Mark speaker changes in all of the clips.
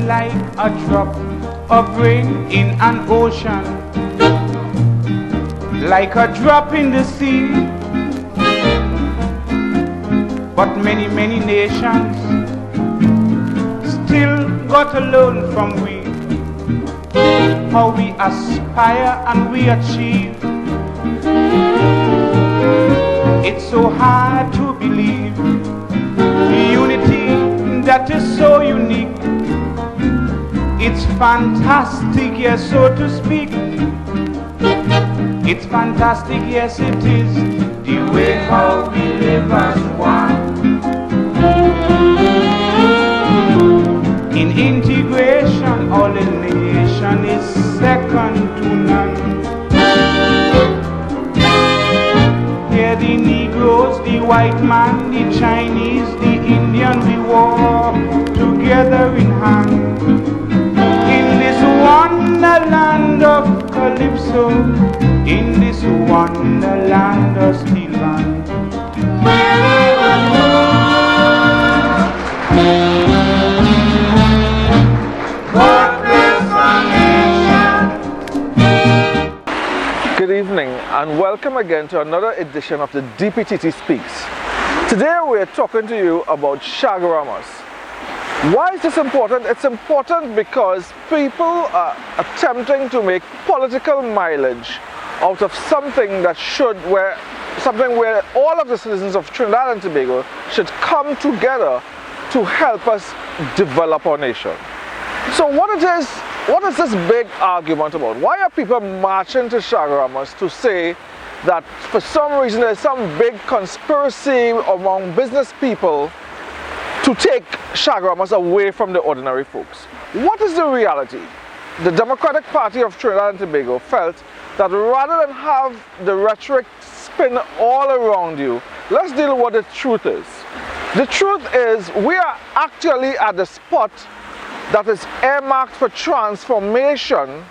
Speaker 1: like a drop of rain in an ocean, like a drop in the sea. But many, many nations still got to learn from we, how we aspire and we achieve. It's so hard to believe the unity that is so unique. It's fantastic, yes, so to speak. It's fantastic, yes, it is, the way how we live as one. In integration, all the nation is second to none. Here the Negroes, the white man, the Chinese, the Indian, we walk together in hand. In this wonderland of Calypso, in this wonderland of steel band.
Speaker 2: Good evening and welcome again to another edition of the DPTT Speaks. Today we're talking to you about Chaguaramas. Why is this important? It's important because people are attempting to make political mileage out of something that where all of the citizens of Trinidad and Tobago should come together to help us develop our nation. So what is this big argument about? Why are people marching to Chaguaramas to say that for some reason there's some big conspiracy among business people to take Chaguaramas away from the ordinary folks? What is the reality? The Democratic Party of Trinidad and Tobago felt that rather than have the rhetoric spin all around you, let's deal with what the truth is. The truth is we are actually at the spot that is earmarked for transformation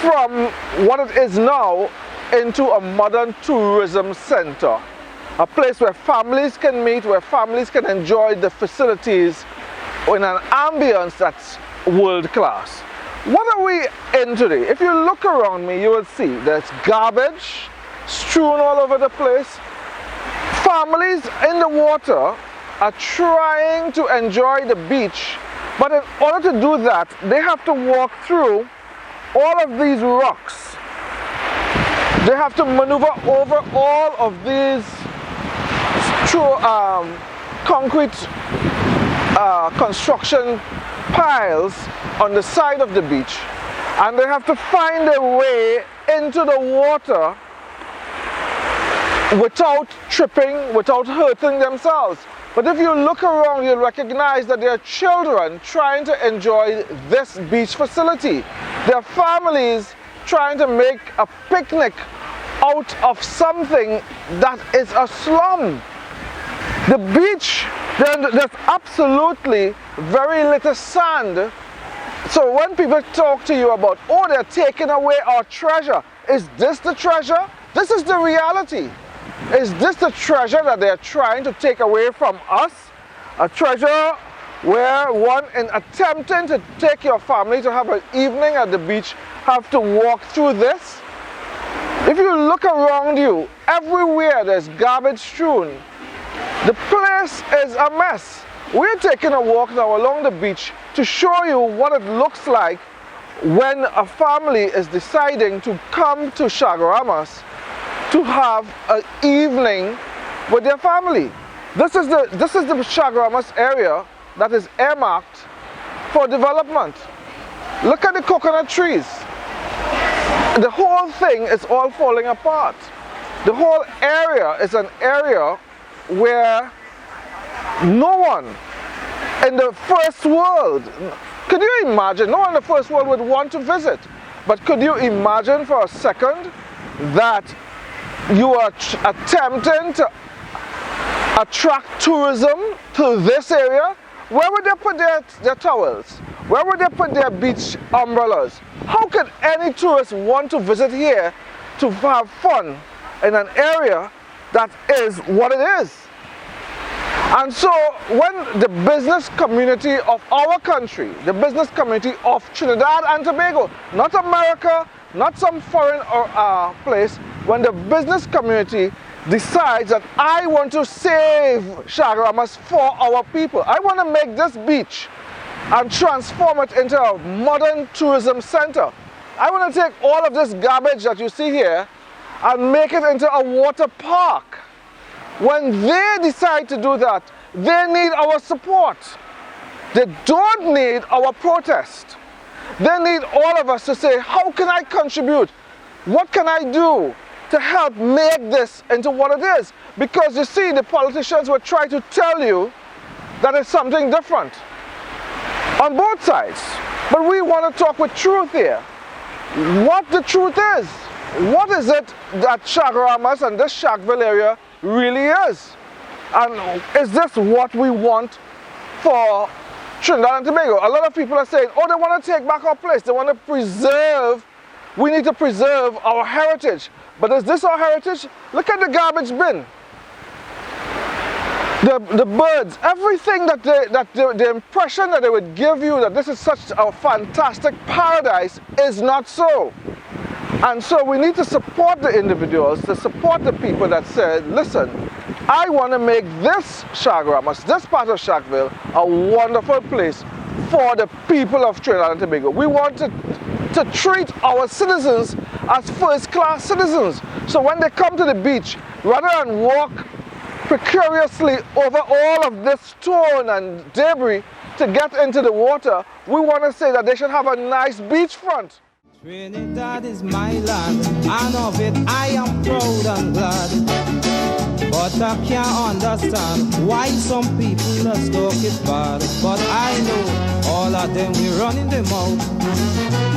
Speaker 2: from what it is now into a modern tourism center. A place where families can meet, where families can enjoy the facilities in an ambience that's world class. What are we in today? If you look around me, you will see there's garbage strewn all over the place. Families in the water are trying to enjoy the beach, but in order to do that, they have to walk through all of these rocks. They have to maneuver over all of these concrete construction piles on the side of the beach, and they have to find their way into the water without tripping, without hurting themselves. But if you look around, you'll recognize that there are children trying to enjoy this beach facility. There are families trying to make a picnic out of something that is a slum. The beach, there's absolutely very little sand. So when people talk to you about, oh, they're taking away our treasure, is this the treasure? This is the reality. Is this the treasure that they're trying to take away from us? A treasure where one, in attempting to take your family to have an evening at the beach, have to walk through this? If you look around you, everywhere there's garbage strewn. The place is a mess. We're taking a walk now along the beach to show you what it looks like when a family is deciding to come to Chaguaramas to have an evening with their family. This is the Chaguaramas area that is earmarked for development. Look at the coconut trees. The whole thing is all falling apart. The whole area is an area where no one in the first world, could you imagine, no one in the first world would want to visit, but could you imagine for a second that you are attempting to attract tourism to this area? Where would they put their towels? Where would they put their beach umbrellas? How could any tourist want to visit here to have fun in an area that is what it is? And so when the business community of our country, the business community of Trinidad and Tobago, not America, not some foreign place, when the business community decides that I want to save Chaguaramas for our people, I want to make this beach and transform it into a modern tourism center. I want to take all of this garbage that you see here and make it into a water park. When they decide to do that, they need our support. They don't need our protest. They need all of us to say, how can I contribute? What can I do to help make this into what it is? Because you see, the politicians will try to tell you that it's something different on both sides. But we want to talk with truth here. What the truth is. What is it that Chaguaramas and this Shackville area really is? And is this what we want for Trinidad and Tobago? A lot of people are saying, oh, they want to take back our place. They want to preserve. We need to preserve our heritage. But is this our heritage? Look at the garbage bin. The birds, everything that the impression that they would give you that this is such a fantastic paradise is not so. And so we need to support the individuals, to support the people that said, listen, I want to make this Chaguaramas, this part of Shackville, a wonderful place for the people of Trinidad and Tobago. We want to treat our citizens as first-class citizens. So when they come to the beach, rather than walk precariously over all of this stone and debris to get into the water, we want to say that they should have a nice beachfront.
Speaker 3: Trinidad is my land, and of it I am proud and glad. But I can't understand why some people just talk it bad. But I know all of them we running them out.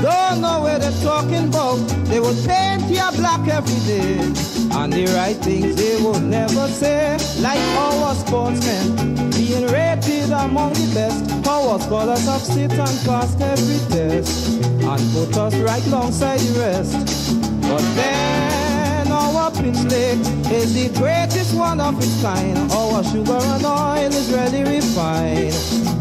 Speaker 3: Don't know where they're talking about. They would paint your black every day, and the right things they would never say. Like our sportsmen being rated among the best. Our scholars have sit and passed every test and put us right alongside the rest. But then our pitch lake is the greatest one of its kind. Our sugar and oil is really refined.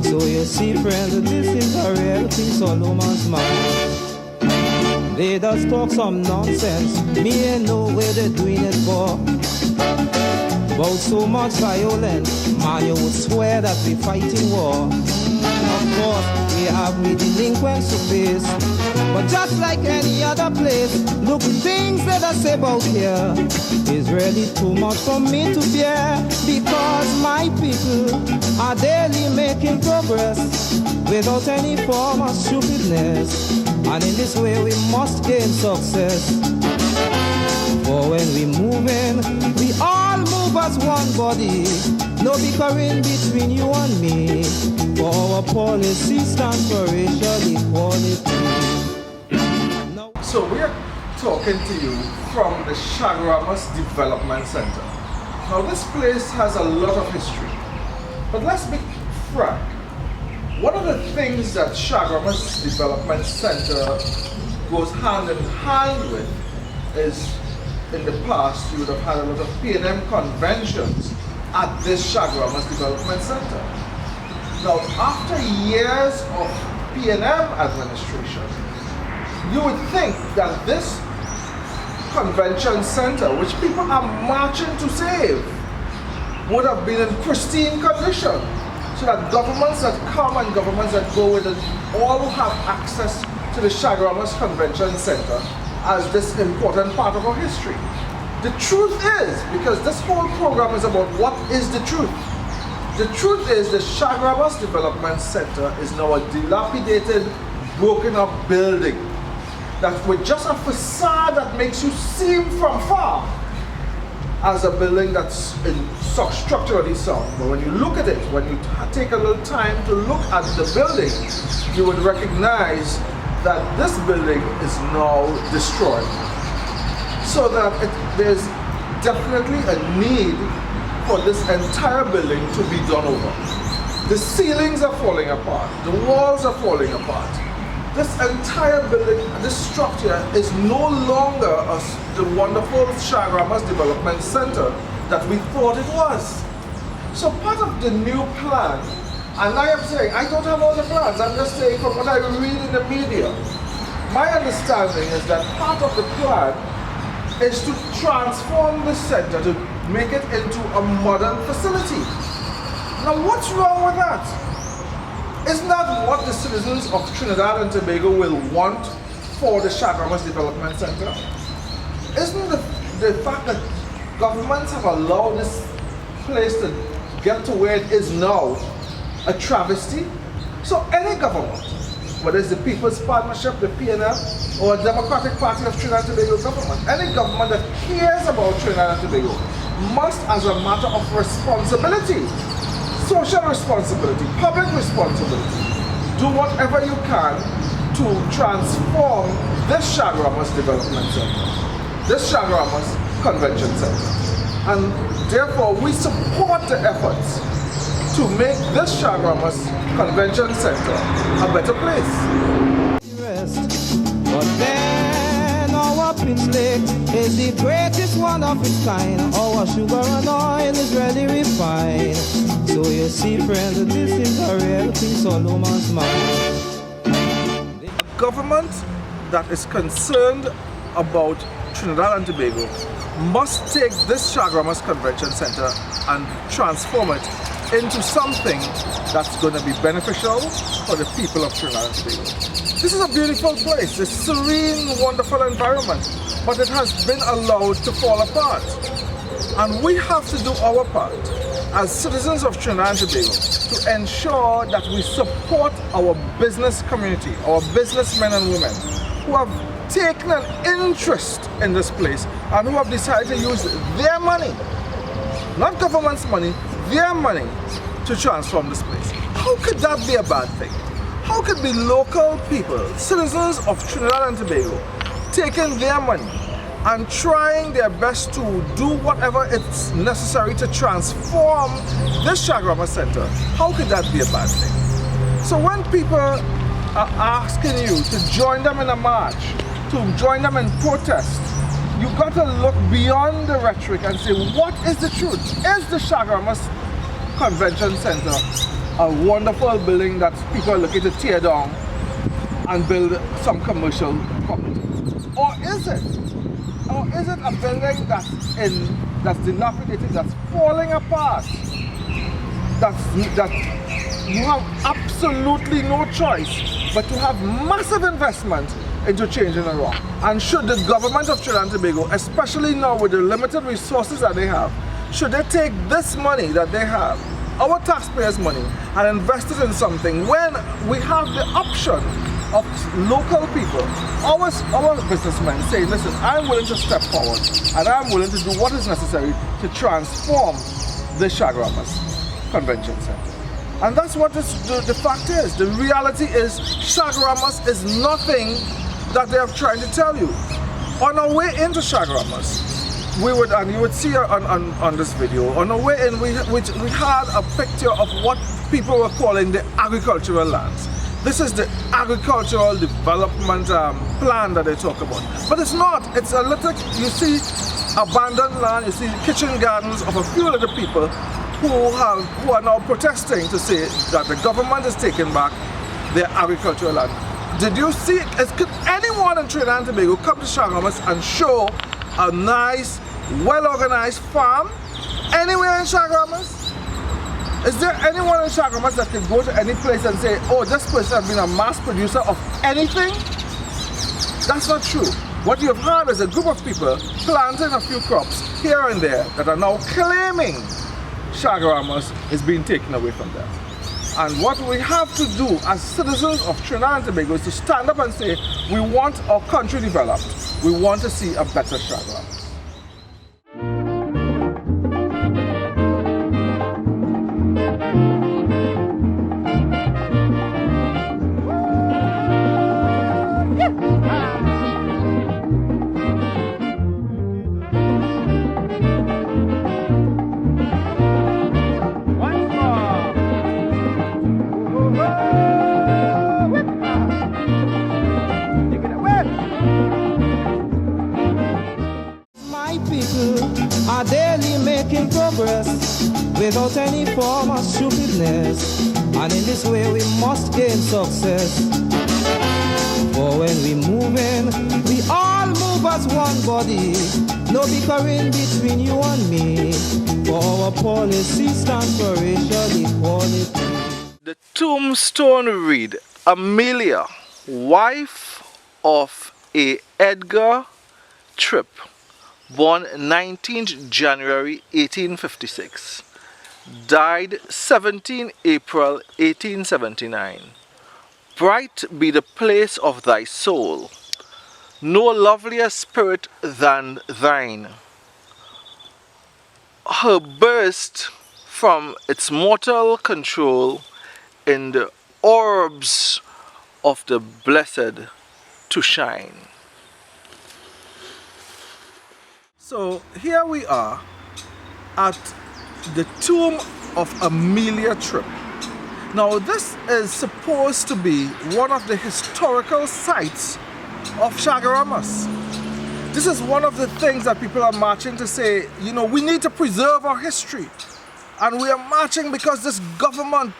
Speaker 3: So you see, friends, this is a real thing, Solomon's mind. They just talk some nonsense. Me ain't know where they're doing it for. About so much violence, man, you would swear that we're fighting war. Of course, we have we delinquents to face, but just like any other place, look, things that I say about here is really too much for me to bear, because my people are daily making progress without any form of stupidness, and in this way we must gain success. For when we move in, we all move as one body, no bickering between you and me. For our policy stands for racial equality.
Speaker 2: So we are talking to you from the Chaguaramas Development Center. Now this place has a lot of history, but let's be frank. One of the things that Chaguaramas Development Center goes hand in hand with is, in the past, you would have had a lot of P&M conventions at this Chaguaramas Development Center. Now, after years of P&M administration, you would think that this convention center, which people are marching to save, would have been in pristine condition, so that governments that come and governments that go with it all have access to the Chaguaramas Convention Center as this important part of our history. The truth is, because this whole program is about what is the truth. The truth is the Chaguaramas Development Center is now a dilapidated, broken up building that with just a facade that makes you seem from far as a building that's structurally sound. But when you look at it, when you take a little time to look at the building, you would recognize that this building is now destroyed. So that there's definitely a need for this entire building to be done over. The ceilings are falling apart, the walls are falling apart. This entire building, this structure is no longer the wonderful Chaguaramas Development Center that we thought it was. So part of the new plan, and I am saying I don't have all the plans, I'm just saying from what I read in the media, my understanding is that part of the plan is to transform the center, to make it into a modern facility. Now what's wrong with that? Isn't that what the citizens of Trinidad and Tobago will want for the Chaguaramas Development Center? Isn't the fact that governments have allowed this place to get to where it is now a travesty? So any government, whether it's the People's Partnership, the PNF, or a Democratic Party of Trinidad and Tobago government, any government that cares about Trinidad and Tobago must, as a matter of responsibility, social responsibility, public responsibility, do whatever you can to transform this Chaguaramas Development Center, this Chaguaramas Convention Center. And therefore we support the efforts to make this Chaguaramas Convention Center a better place.
Speaker 3: But then our pitch lake is the greatest one of its kind. Our sugar and oil is really refined. So you see, friends, this is a real thing, Solomon's mind.
Speaker 2: A government that is concerned about Trinidad and Tobago must take this Chaguaramas Convention Center and transform it into something that's going to be beneficial for the people of Trinidad and Tobago. This is a beautiful place, a serene, wonderful environment, but it has been allowed to fall apart. And we have to do our part as citizens of Trinidad and Tobago to ensure that we support our business community, our businessmen and women who have taken an interest in this place and who have decided to use their money, not government's money, their money to transform this place. How could that be a bad thing? How could be local people, citizens of Trinidad and Tobago, taking their money and trying their best to do whatever it's necessary to transform this Chaguaramas Center? How could that be a bad thing? So when people are asking you to join them in a march, to join them in protest, you've got to look beyond the rhetoric and say, what is the truth? Is the Chaguaramas Convention Center a wonderful building that people are looking to tear down and build some commercial property? Or is it a building that's dilapidated, that's falling apart, that you have absolutely no choice but to have massive investment into changing it around? And should the government of Trinidad and Tobago, especially now with the limited resources that they have, should they take this money that they have, our taxpayers' money, and invest it in something when we have the option of local people, our businessmen saying, listen, I'm willing to step forward and I'm willing to do what is necessary to transform the Chaguaramas Convention Center. And that's what the fact is. The reality is Chaguaramas is nothing that they are trying to tell you. On our way into Chaguaramas, and you would see on this video, on our way in we had a picture of what people were calling the agricultural lands. This is the agricultural development plan that they talk about. But it's not. It's a little, you see abandoned land, you see kitchen gardens of a few little people who are now protesting to say that the government is taking back their agricultural land. Did you see, could anyone in Trinidad and Tobago come to Chaguaramas and show a nice, well-organized farm anywhere in Chaguaramas? Is there anyone in Chaguaramas that can go to any place and say, oh, this person has been a mass producer of anything? That's not true. What you have had is a group of people planting a few crops here and there that are now claiming Chaguaramas is being taken away from them. And what we have to do as citizens of Trinidad and Tobago is to stand up and say, we want our country developed. We want to see a better Chaguaramas.
Speaker 3: without any form of stupidness. And in this way we must gain success. For when we move in, we all move as one body. No bickering between you and me. For our policy stands for racial equality.
Speaker 2: The tombstone read, Amelia, wife of A. Edgar Tripp, born 19th January 1856, died 17 April 1879. Bright be the place of thy soul, no lovelier spirit than thine. Her burst from its mortal control in the orbs of the blessed to shine. So here we are at the tomb of Amelia Tripp. Now this is supposed to be one of the historical sites of Chaguaramas. This is one of the things that people are marching to say, you know, we need to preserve our history. And we are marching because this government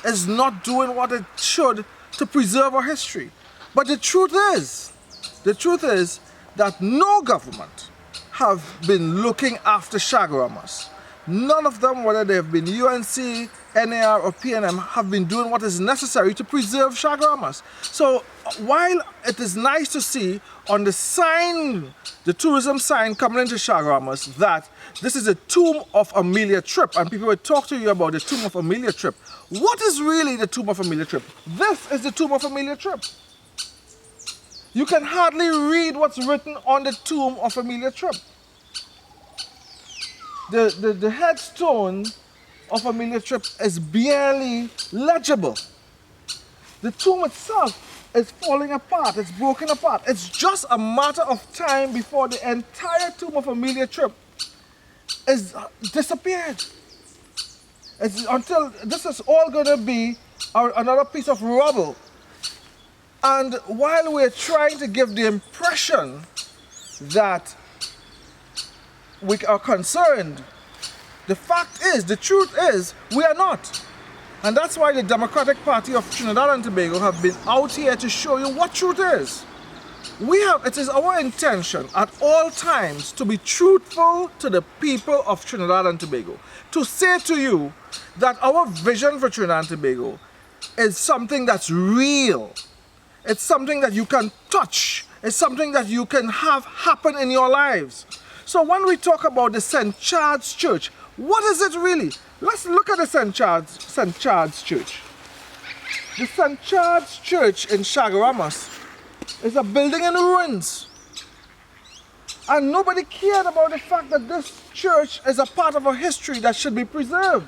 Speaker 2: is not doing what it should to preserve our history. But the truth is that no government have been looking after Chaguaramas. None of them, whether they have been UNC, NAR or PNM, have been doing what is necessary to preserve Chaguaramas. So while it is nice to see on the sign, the tourism sign coming into Chaguaramas, that this is a tomb of Amelia Tripp, and people will talk to you about the tomb of Amelia Tripp. What is really the tomb of Amelia Tripp? This is the tomb of Amelia Tripp. You can hardly read what's written on the tomb of Amelia Tripp. The headstone of Amelia Tripp is barely legible. The tomb itself is falling apart, it's broken apart. It's just a matter of time before the entire tomb of Amelia Tripp is disappeared. Until this is all going to be another piece of rubble. And while we're trying to give the impression that we are concerned, the fact is, the truth is, we are not. And that's why the Democratic Party of Trinidad and Tobago have been out here to show you what truth is. It is our intention at all times to be truthful to the people of Trinidad and Tobago. To say to you that our vision for Trinidad and Tobago is something that's real. It's something that you can touch. It's something that you can have happen in your lives. So when we talk about the St. Chad's Church, what is it really? Let's look at the St. Chad's Church. The St. Chad's Church in Chaguaramas is a building in ruins. And nobody cared about the fact that this church is a part of our history that should be preserved.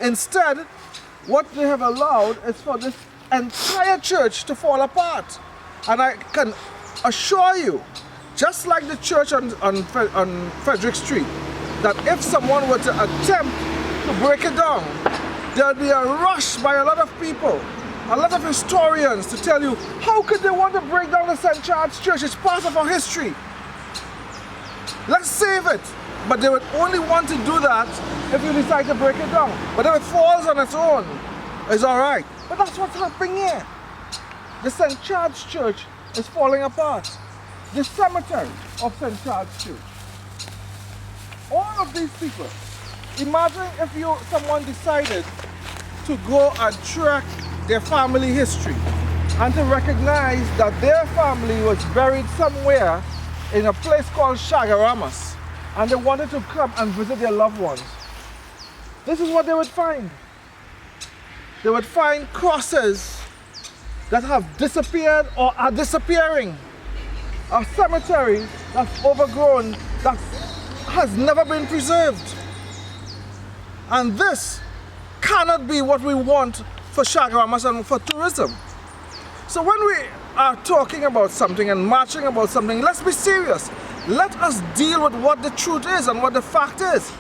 Speaker 2: Instead, what they have allowed is for this entire church to fall apart. And I can assure you, just like the church on Frederick Street, that if someone were to attempt to break it down, there'll be a rush by a lot of people, a lot of historians to tell you, how could they want to break down the St. Chad's Church? It's part of our history. Let's save it. But they would only want to do that if you decide to break it down. But if it falls on its own, it's all right. But that's what's happening here. The St. Chad's Church is falling apart. The cemetery of St. Chad's Church. All of these people, imagine if someone decided to go and track their family history and to recognize that their family was buried somewhere in a place called Chaguaramas, and they wanted to come and visit their loved ones. This is what they would find. They would find crosses that have disappeared or are disappearing. A cemetery that's overgrown, that has never been preserved. And this cannot be what we want for Chaguaramas and for tourism. So when we are talking about something and marching about something, let's be serious. Let us deal with what the truth is and what the fact is.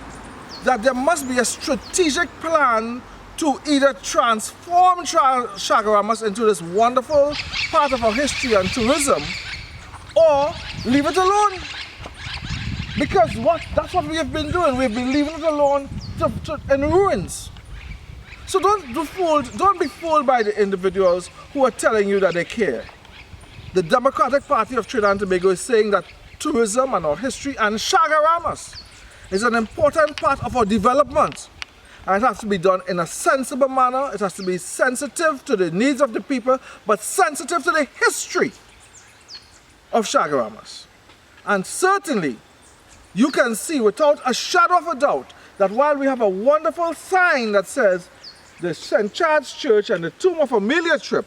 Speaker 2: That there must be a strategic plan to either transform Chaguaramas into this wonderful part of our history and tourism, or leave it alone. Because that's what we have been doing. We've been leaving it alone in ruins. So don't be fooled by the individuals who are telling you that they care. The Democratic Party of Trinidad and Tobago is saying that tourism and our history and Chaguaramas is an important part of our development. And it has to be done in a sensible manner. It has to be sensitive to the needs of the people, but sensitive to the history of Chaguaramas. And certainly, you can see without a shadow of a doubt that while we have a wonderful sign that says the St. Chad's Church and the Tomb of Amelia Tripp,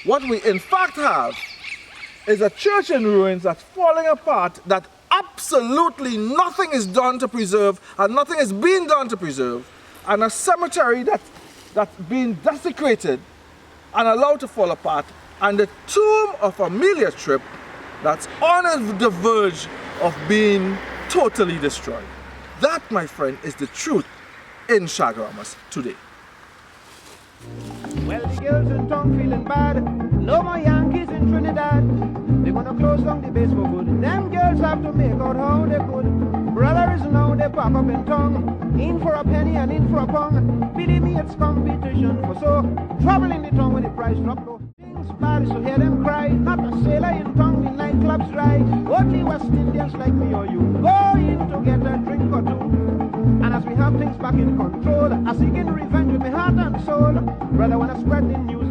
Speaker 2: what we in fact have is a church in ruins that's falling apart, that absolutely nothing is done to preserve and nothing is being done to preserve, and a cemetery that's being desecrated and allowed to fall apart, and the Tomb of Amelia Tripp that's on the verge of being totally destroyed. That, my friend, is the truth in Chaguaramas today.
Speaker 3: Well, the girls in town feeling bad. No more Yankees in Trinidad. They're gonna close down the base for good. Them girls have to make out how they could. Brother is now they pack up in town. In for a penny and in for a pound. Believe me, it's competition for so. Trouble in the town when the price drop low. Things bad, so hear them cry. Not a sailor in town, the nightclubs dry. Only West Indians like me or you go in to get a drink or two. And as we have things back in control, I seek in revenge with my heart and soul. Brother, when I spread the news,